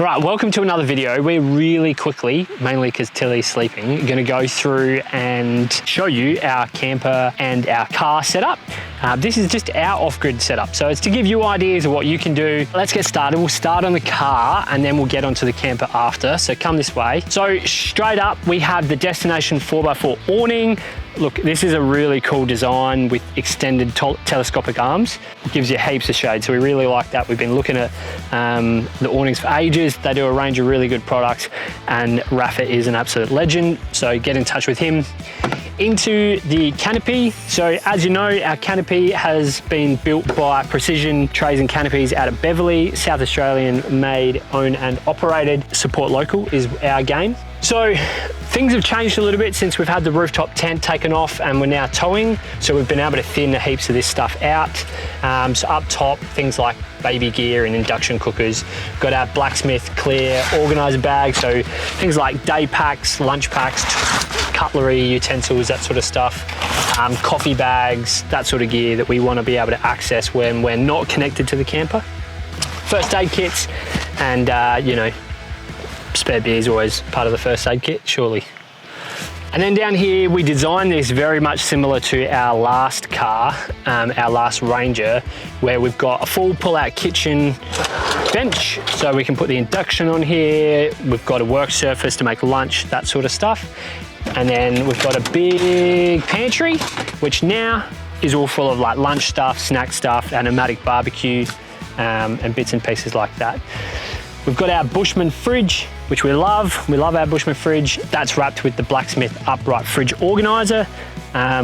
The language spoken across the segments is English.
All right, welcome to another video. We're really quickly, mainly because Tilly's sleeping, going to go through and show you our camper and our car setup. This is just our off-grid setup, so it's to give you ideas of what you can do. Let's get started. We'll start on the car and then we'll get onto the camper after, so come this way. So straight up, we have the Destination 4x4 awning. Look, this is a really cool design with extended telescopic arms. It gives you heaps of shade, so we really like that. We've been looking at the awnings for ages. They do a range of really good products, and Rafa is an absolute legend, so get in touch with him. Into the canopy. So as you know, our canopy has been built by Precision Trays and Canopies out of Beverley, South Australian made, owned and operated. Support local is our game. So things have changed a little bit since we've had the rooftop tent taken off and we're now towing. So we've been able to thin heaps of this stuff out. So up top, things like baby gear and induction cookers. Got our blacksmith clear organizer bag. So things like day packs, lunch packs, cutlery, utensils, that sort of stuff. Coffee bags, that sort of gear that we want to be able to access when we're not connected to the camper. First aid kits and, you know, spare beer is always part of the first aid kit, surely. And then down here, we designed this very much similar to our last car, our last Ranger, where we've got a full pull-out kitchen bench, so we can put the induction on here. We've got a work surface to make lunch, that sort of stuff. And then we've got a big pantry, which now is all full of like lunch stuff, snack stuff, our pneumatic barbecue, and bits and pieces like that. We've got our Bushman fridge, which we love. We love our Bushman fridge. That's wrapped with the blacksmith upright fridge organizer,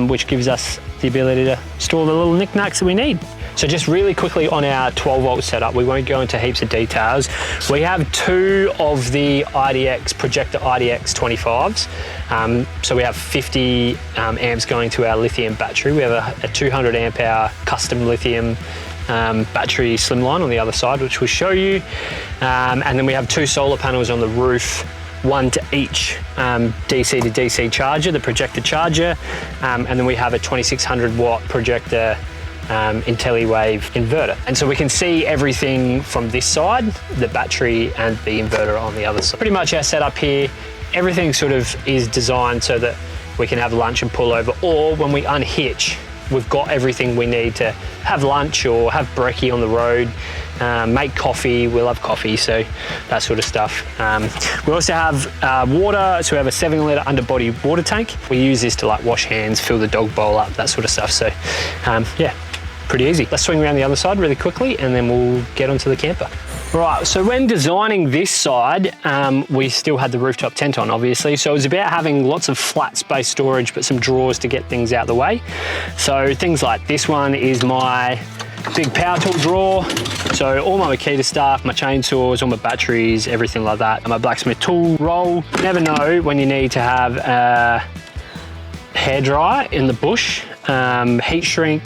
which gives us the ability to store the little knickknacks that we need. So just really quickly on our 12-volt setup, we won't go into heaps of details. We have two of the Projector IDX 25s. So we have 50 amps going to our lithium battery. We have a 200 amp hour custom lithium battery slimline on the other side, which we'll show you. And then we have two solar panels on the roof, one to each DC to DC charger, the projector charger. And then we have a 2600 watt projector IntelliWave inverter. And so we can see everything from this side, the battery and the inverter on the other side. Pretty much our setup here, everything sort of is designed so that we can have lunch and pull over, or when we unhitch, we've got everything we need to have lunch or have brekkie on the road, make coffee. We love coffee, so that sort of stuff. We also have water, so we have a 7-litre underbody water tank. We use this to like wash hands, fill the dog bowl up, that sort of stuff. So yeah, pretty easy. Let's swing around the other side really quickly and then we'll get onto the camper. Right, so when designing this side, we still had the rooftop tent on, obviously. So it was about having lots of flat space storage, but some drawers to get things out of the way. So things like this one is my big power tool drawer. So all my Makita stuff, my chainsaws, all my batteries, everything like that. And my blacksmith tool roll. You never know when you need to have a hairdryer in the bush, heat shrink,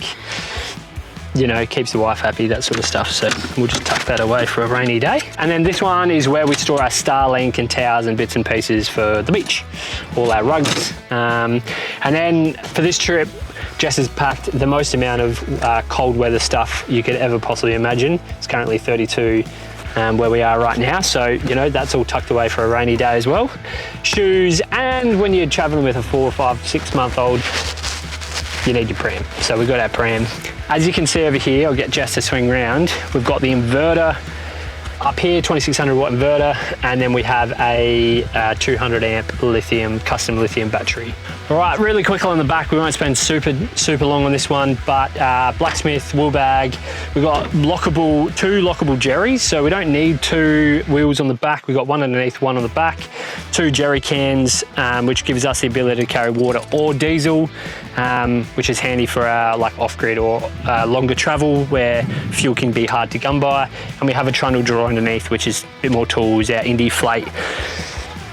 you know, keeps the wife happy, that sort of stuff. So we'll just tuck that away for a rainy day. And then this one is where we store our Starlink and towels and bits and pieces for the beach, all our rugs. And then for this trip, Jess has packed the most amount of cold weather stuff you could ever possibly imagine. It's currently 32 where we are right now. So, you know, that's all tucked away for a rainy day as well. Shoes, and when you're traveling with a 4, 5, 6 month old, you need your pram. So we've got our pram. As you can see over here, I'll get Jess to swing round. We've got the inverter up here, 2600 watt inverter, and then we have a 200 amp lithium, custom lithium battery. All right, really quick on the back, we won't spend super long on this one, but blacksmith wheel bag. We've got two lockable jerrys, so we don't need two wheels on the back. We've got one underneath, one on the back, two jerry cans, which gives us the ability to carry water or diesel, which is handy for our like off-grid or longer travel where fuel can be hard to come by. And we have a trundle drawer underneath, which is a bit more tools, our Indie Flate,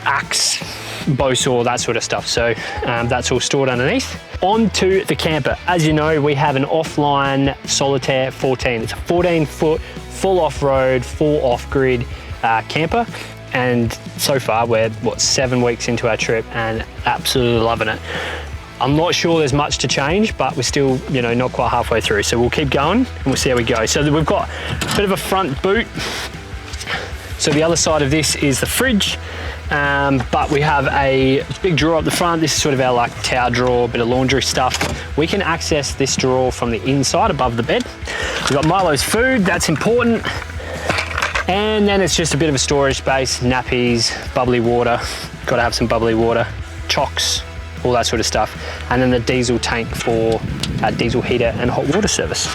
axe, bow saw, that sort of stuff. So that's all stored underneath. Onto the camper. As you know, we have an Offline Solitaire 14. It's a 14-foot full off-road, full off-grid camper. And so far we're 7 weeks into our trip and absolutely loving it. I'm not sure there's much to change, but we're still, you know, not quite halfway through. So we'll keep going and we'll see how we go. So we've got a bit of a front boot So the other side of this is the fridge, but we have a big drawer up the front. This is sort of our like towel drawer, bit of laundry stuff. We can access this drawer from the inside above the bed. We've got Milo's food, that's important. And then it's just a bit of a storage space, nappies, bubbly water. Got to have some bubbly water, chocks, all that sort of stuff. And then the diesel tank for our diesel heater and hot water service.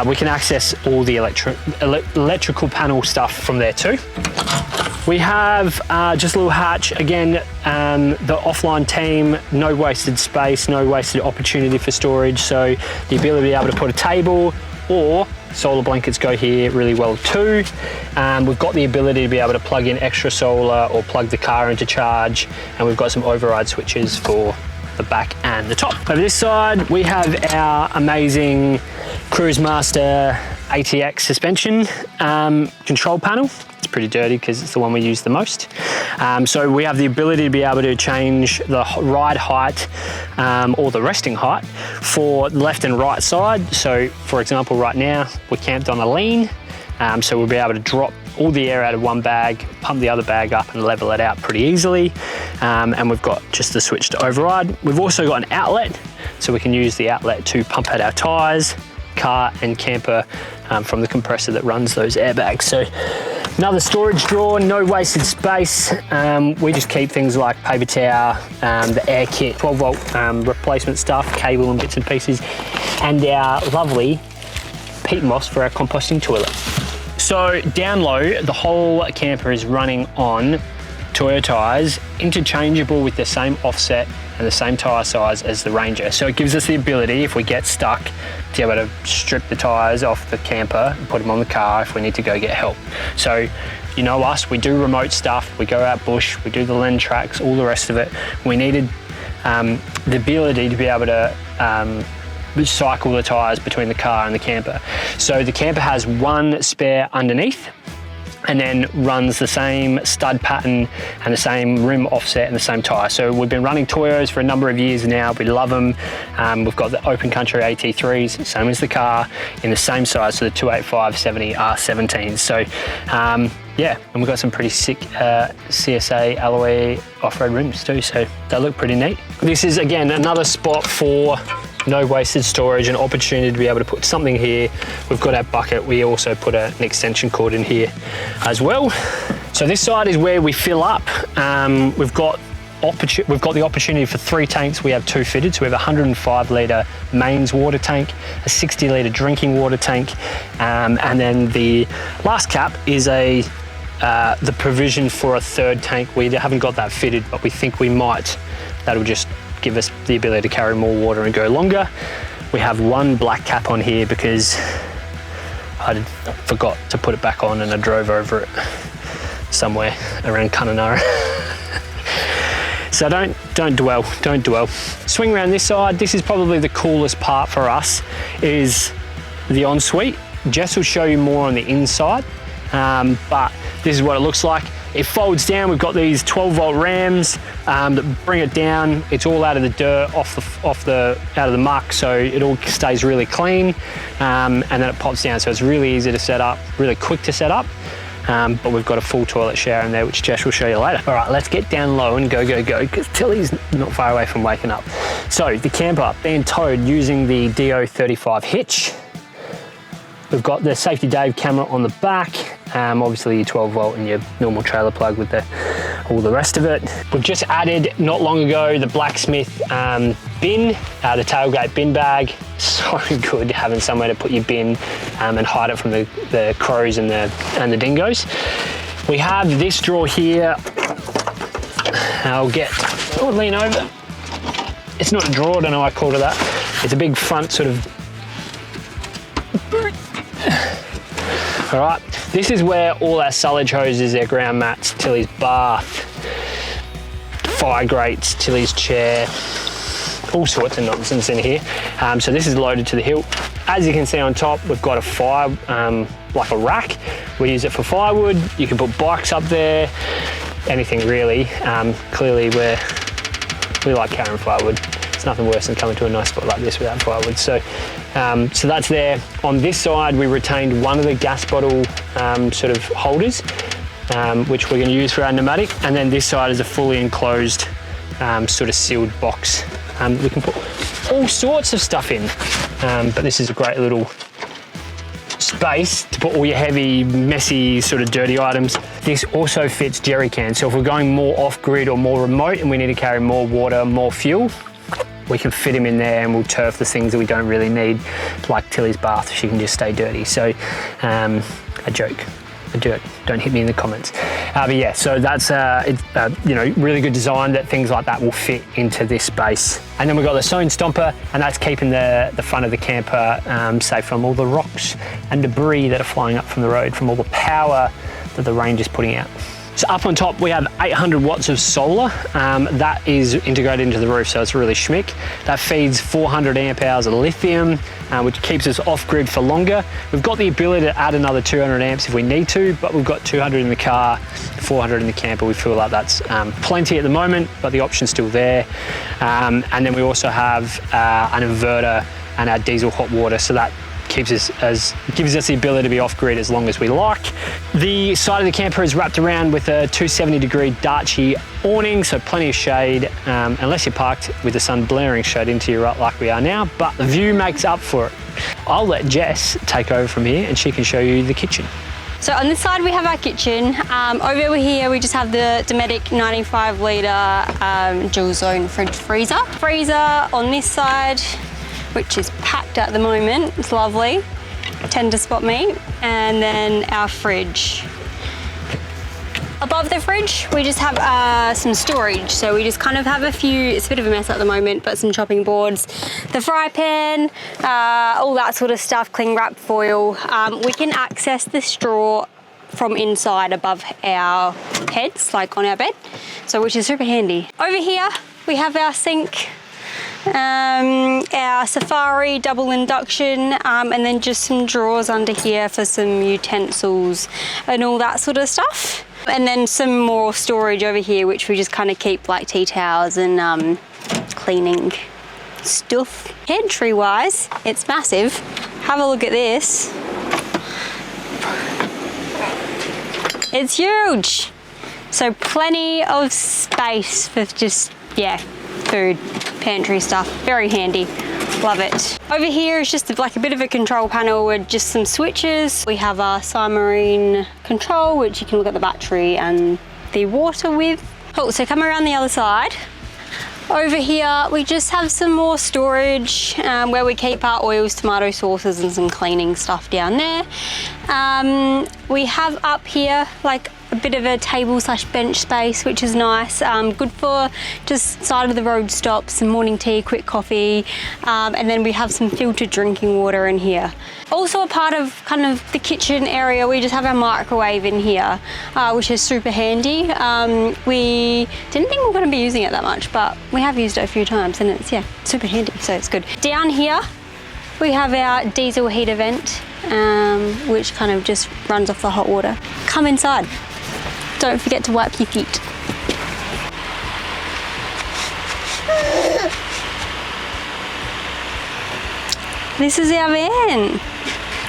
We can access all the electrical panel stuff from there too. We have just a little hatch. Again, the Offline team, no wasted space, no wasted opportunity for storage. So the ability to be able to put a table or solar blankets go here really well too. We've got the ability to be able to plug in extra solar or plug the car into charge, and we've got some override switches for the back and the top. Over this side, we have our amazing Cruise Master ATX suspension control panel. It's pretty dirty because it's the one we use the most. So we have the ability to be able to change the ride height or the resting height for the left and right side. So for example, right now we're camped on a lean. So we'll be able to drop all the air out of one bag, pump the other bag up and level it out pretty easily. And we've got just the switch to override. We've also got an outlet, so we can use the outlet to pump out our tires, car and camper from the compressor that runs those airbags. So another storage drawer, no wasted space. We just keep things like paper towel, the air kit, 12 volt replacement stuff, cable and bits and pieces, and our lovely peat moss for our composting toilet. So down low, the whole camper is running on Toyo tyres, interchangeable with the same offset and the same tyre size as the Ranger. So it gives us the ability, if we get stuck, to be able to strip the tyres off the camper and put them on the car if we need to go get help. So you know us, we do remote stuff, we go out bush, we do the Len tracks, all the rest of it. We needed the ability to be able to cycle the tyres between the car and the camper. So the camper has one spare underneath and then runs the same stud pattern and the same rim offset and the same tyre. So we've been running Toyos for a number of years now. We love them. We've got the Open Country AT3s, same as the car, in the same size, so the 285/70 R17s. So yeah, and we've got some pretty sick CSA alloy off-road rims too, so they look pretty neat. This is, again, another spot for no wasted storage, an opportunity to be able to put something here. We've got our bucket. We also put an extension cord in here as well. So this side is where we fill up. We've got the opportunity for 3 tanks. We have 2 fitted, so we have a 105 litre mains water tank, a 60 litre drinking water tank, and then the last cap is the provision for a 3rd tank. We haven't got that fitted, but we think we might. That'll just give us the ability to carry more water and go longer. We have 1 black cap on here because I forgot to put it back on and I drove over it somewhere around Kununurra. So don't dwell. Swing around this side. This is probably the coolest part for us, is the ensuite. Jess will show you more on the inside, but this is what it looks like. It folds down. We've got these 12 volt rams that bring it down. It's all out of the dirt, out of the muck, so it all stays really clean, and then it pops down. So it's really easy to set up, really quick to set up. But we've got a full toilet shower in there, which Jess will show you later. All right, let's get down low and go, because Tilly's not far away from waking up. So the camper being towed using the DO35 hitch. We've got the Safety Dave camera on the back, obviously your 12 volt and your normal trailer plug with all the rest of it. We've just added, not long ago, the blacksmith bin, the tailgate bin bag. So good having somewhere to put your bin and hide it from the crows and the dingoes. We have this drawer here. Lean over. It's not a drawer, I don't know why I called it that. It's a big front sort of. All right, this is where all our sullage hoses, our ground mats, Tilly's bath, fire grates, Tilly's chair, all sorts of nonsense in here. So this is loaded to the hilt. As you can see on top, we've got a fire, like a rack. We use it for firewood. You can put bikes up there, anything really. Clearly we like carrying firewood. It's nothing worse than coming to a nice spot like this without firewood. So that's there. On this side, we retained one of the gas bottle sort of holders. which we're going to use for our pneumatic. And then this side is a fully enclosed sort of sealed box. We can put all sorts of stuff in, but this is a great little space to put all your heavy, messy, sort of dirty items. This also fits jerry cans, so if we're going more off-grid or more remote and we need to carry more water, more fuel, we can fit them in there and we'll turf the things that we don't really need, like Tilly's bath, she can just stay dirty. So, a joke. Don't hit me in the comments. But yeah, so that's you know, really good design that things like that will fit into this space. And then we've got the stone stomper, and that's keeping the front of the camper safe from all the rocks and debris that are flying up from the road, from all the power that the range is putting out. So up on top, we have 800 watts of solar. That is integrated into the roof, so it's really schmick. That feeds 400 amp hours of lithium, which keeps us off-grid for longer. We've got the ability to add another 200 amps if we need to, but we've got 200 in the car, 400 in the camper. We feel like that's plenty at the moment, but the option's still there. And then we also have an inverter and our diesel hot water, so that gives us the ability to be off-grid as long as we like. The side of the camper is wrapped around with a 270-degree Darchi awning, so plenty of shade, unless you're parked with the sun blaring straight into you like we are now, but the view makes up for it. I'll let Jess take over from here and she can show you the kitchen. So on this side we have our kitchen. Over here we just have the Dometic 95 litre dual zone fridge freezer. Freezer on this side, which is packed at the moment. It's lovely. Tender spot meat. And then our fridge. Above the fridge, we just have some storage. So we just kind of have a few, it's a bit of a mess at the moment, but some chopping boards, the fry pan, all that sort of stuff, cling wrap foil. We can access the straw from inside above our heads, like on our bed. So which is super handy. Over here, we have our sink, our Safari double induction, and then just some drawers under here for some utensils and all that sort of stuff. And then some more storage over here, which we just kind of keep like tea towels and cleaning stuff. Pantry wise, it's massive. Have a look at this. It's huge. So plenty of space for just, yeah, food, pantry stuff. Very handy. Love it. Over here is just like a bit of a control panel with just some switches. We have our Simarine control, which you can look at the battery and the water with. Oh, so come around the other side. Over here, we just have some more storage where we keep our oils, tomato sauces, and some cleaning stuff down there. We have up here like a bit of a table / bench space, which is nice. Good for just side of the road stops, some morning tea, quick coffee, and then we have some filtered drinking water in here. Also a part of kind of the kitchen area, we just have our microwave in here, which is super handy. We didn't think we were going to be using it that much, but we have used it a few times and it's, yeah, super handy, so it's good. Down here, we have our diesel heater vent, which kind of just runs off the hot water. Come inside. Don't forget to wipe your feet. This is our van.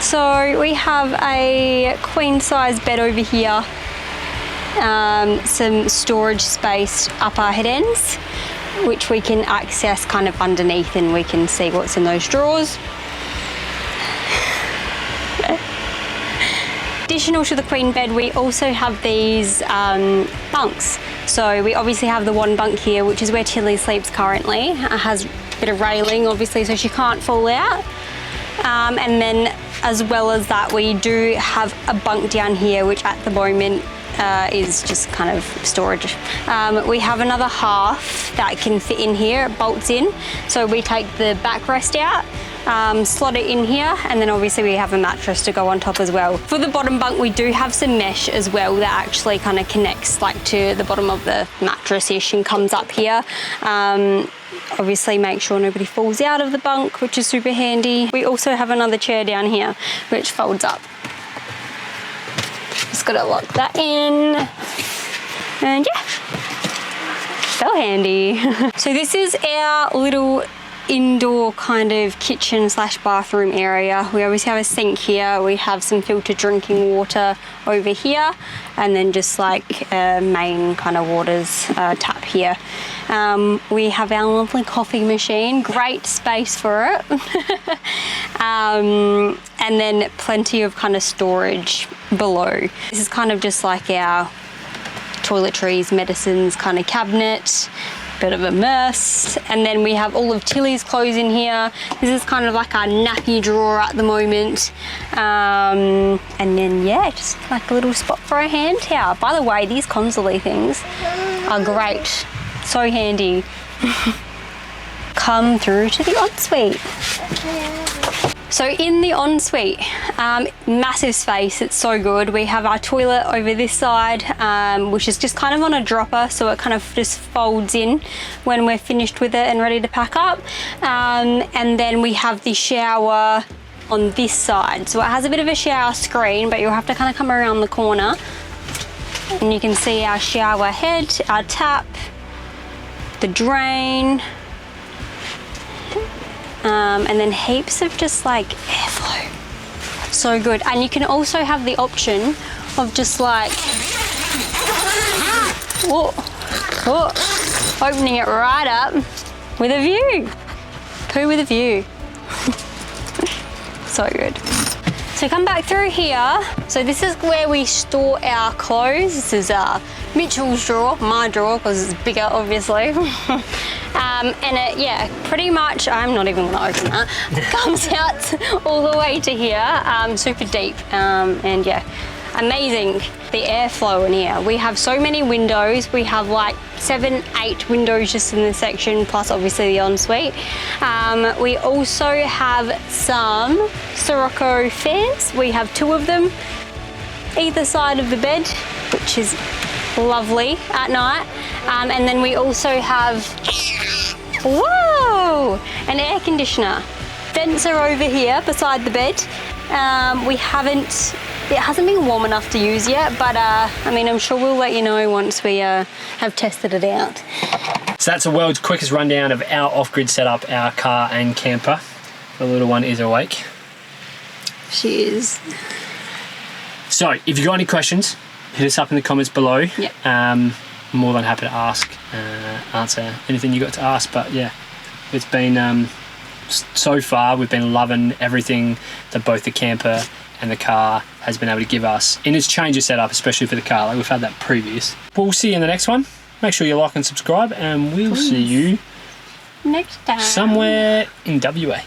So we have a queen size bed over here, some storage space up our head ends, which we can access kind of underneath and we can see what's in those drawers. Additional to the queen bed, we also have these bunks. So we obviously have the one bunk here, which is where Tilly sleeps currently. It has a bit of railing, obviously, so she can't fall out. And then as well as that, we do have a bunk down here, which at the moment is just kind of storage. We have another half that can fit in here, it bolts in. So we take the backrest out, slot it in here, and then obviously we have a mattress to go on top as well. For the bottom bunk, we do have some mesh as well that actually kind of connects like to the bottom of the mattress-ish and comes up here. Obviously make sure nobody falls out of the bunk, which is super handy. We also have another chair down here, which folds up. Just gotta lock that in. And yeah, so handy. So this is our little indoor kind of kitchen / bathroom area. We obviously have a sink here. We have some filtered drinking water over here, and then just like a main kind of waters tap here. We have our lovely coffee machine, great space for it. And then plenty of kind of storage below. This is kind of just like our toiletries, medicines kind of cabinet, bit of a mess. And then we have all of Tilly's clothes in here. This is kind of like our nappy drawer at the moment. And then yeah, just like a little spot for a hand towel. By the way, these console things are great, so handy. Come through to the ensuite. So in the ensuite, massive space, it's so good. We have our toilet over this side, which is just kind of on a dropper, so it kind of just folds in when we're finished with it and ready to pack up. And then we have the shower on this side. So it has a bit of a shower screen, but you'll have to kind of come around the corner. And you can see our shower head, our tap, the drain, and then heaps of just like airflow. So good. And you can also have the option of just like opening it right up with a view. Poo with a view. So good. So come back through here. So this is where we store our clothes. This is Mitchell's drawer, my drawer, because it's bigger obviously. And it, yeah, pretty much, I'm not even gonna open that, comes out all the way to here, super deep, and yeah, amazing. The airflow in here. We have so many windows. We have like 7, 8 windows just in this section, plus obviously the ensuite. We also have some Sirocco fans. We have 2 of them either side of the bed, which is lovely at night. And then we also have, whoa, an air conditioner. Vents are over here beside the bed. It hasn't been warm enough to use yet, but I mean, I'm sure we'll let you know once we have tested it out. So that's the world's quickest rundown of our off-grid setup, our car and camper. The little one is awake. She is. So if you've got any questions, hit us up in the comments below. Yep. I'm more than happy to answer anything you got to ask. But yeah, it's been so far we've been loving everything that both the camper and the car has been able to give us in its change of setup, especially for the car. Like we've had that previous. We'll see you in the next one. Make sure you like and subscribe, and we'll see you next time somewhere in WA.